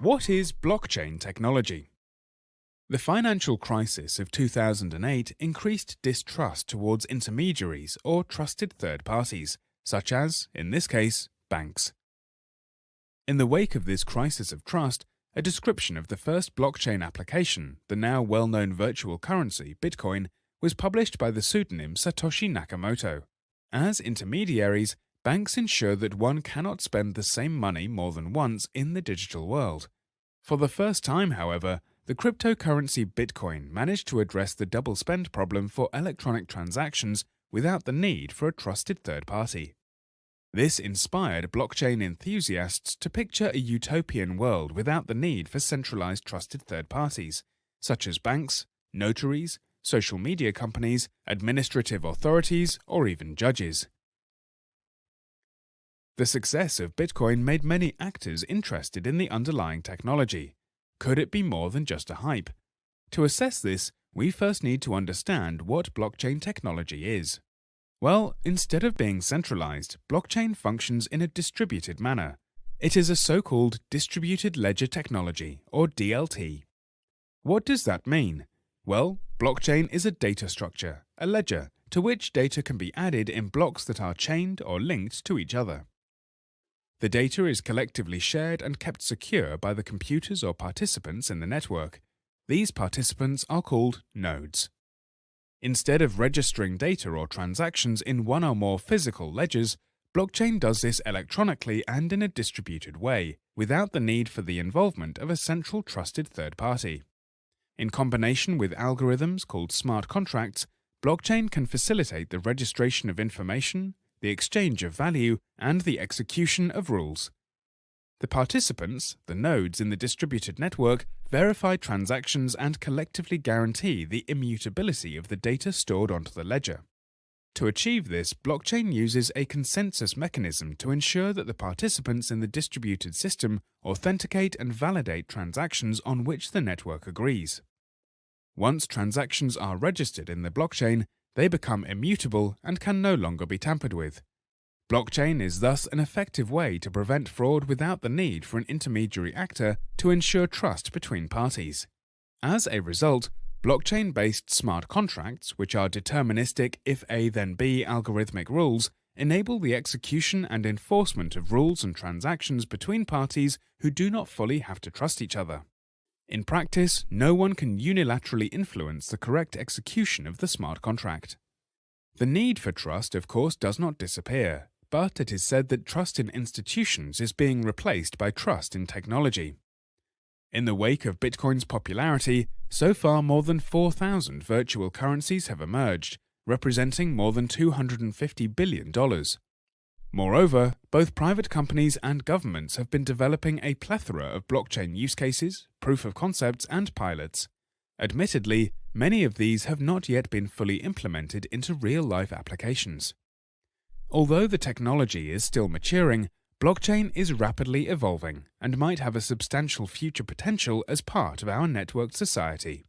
What is blockchain technology? The financial crisis of 2008 increased distrust towards intermediaries or trusted third parties, such as, in this case, banks. In the wake of this crisis of trust, a description of the first blockchain application, the now well-known virtual currency Bitcoin, was published by the pseudonym Satoshi Nakamoto. As intermediaries, banks ensure that one cannot spend the same money more than once in the digital world. For the first time, however, the cryptocurrency Bitcoin managed to address the double spend problem for electronic transactions without the need for a trusted third party. This inspired blockchain enthusiasts to picture a utopian world without the need for centralized trusted third parties, such as banks, notaries, social media companies, administrative authorities, or even judges. The success of Bitcoin made many actors interested in the underlying technology. Could it be more than just a hype? To assess this, we first need to understand what blockchain technology is. Well, instead of being centralized, blockchain functions in a distributed manner. It is a so-called distributed ledger technology, or DLT. What does that mean? Well, blockchain is a data structure, a ledger, to which data can be added in blocks that are chained or linked to each other. The data is collectively shared and kept secure by the computers or participants in the network. These participants are called nodes. Instead of registering data or transactions in one or more physical ledgers, blockchain does this electronically and in a distributed way, without the need for the involvement of a central trusted third party. In combination with algorithms called smart contracts, blockchain can facilitate the registration of information, the exchange of value, and the execution of rules. The participants, the nodes in the distributed network, verify transactions and collectively guarantee the immutability of the data stored onto the ledger. To achieve this, blockchain uses a consensus mechanism to ensure that the participants in the distributed system authenticate and validate transactions on which the network agrees. Once transactions are registered in the blockchain, they become immutable and can no longer be tampered with. Blockchain is thus an effective way to prevent fraud without the need for an intermediary actor to ensure trust between parties. As a result, blockchain-based smart contracts, which are deterministic if A then B algorithmic rules, enable the execution and enforcement of rules and transactions between parties who do not fully have to trust each other. In practice, no one can unilaterally influence the correct execution of the smart contract. The need for trust, of course, does not disappear, but it is said that trust in institutions is being replaced by trust in technology. In the wake of Bitcoin's popularity, so far more than 4,000 virtual currencies have emerged, representing more than $250 billion. Moreover, both private companies and governments have been developing a plethora of blockchain use cases, proof of concepts, and pilots. Admittedly, many of these have not yet been fully implemented into real-life applications. Although the technology is still maturing, blockchain is rapidly evolving and might have a substantial future potential as part of our networked society.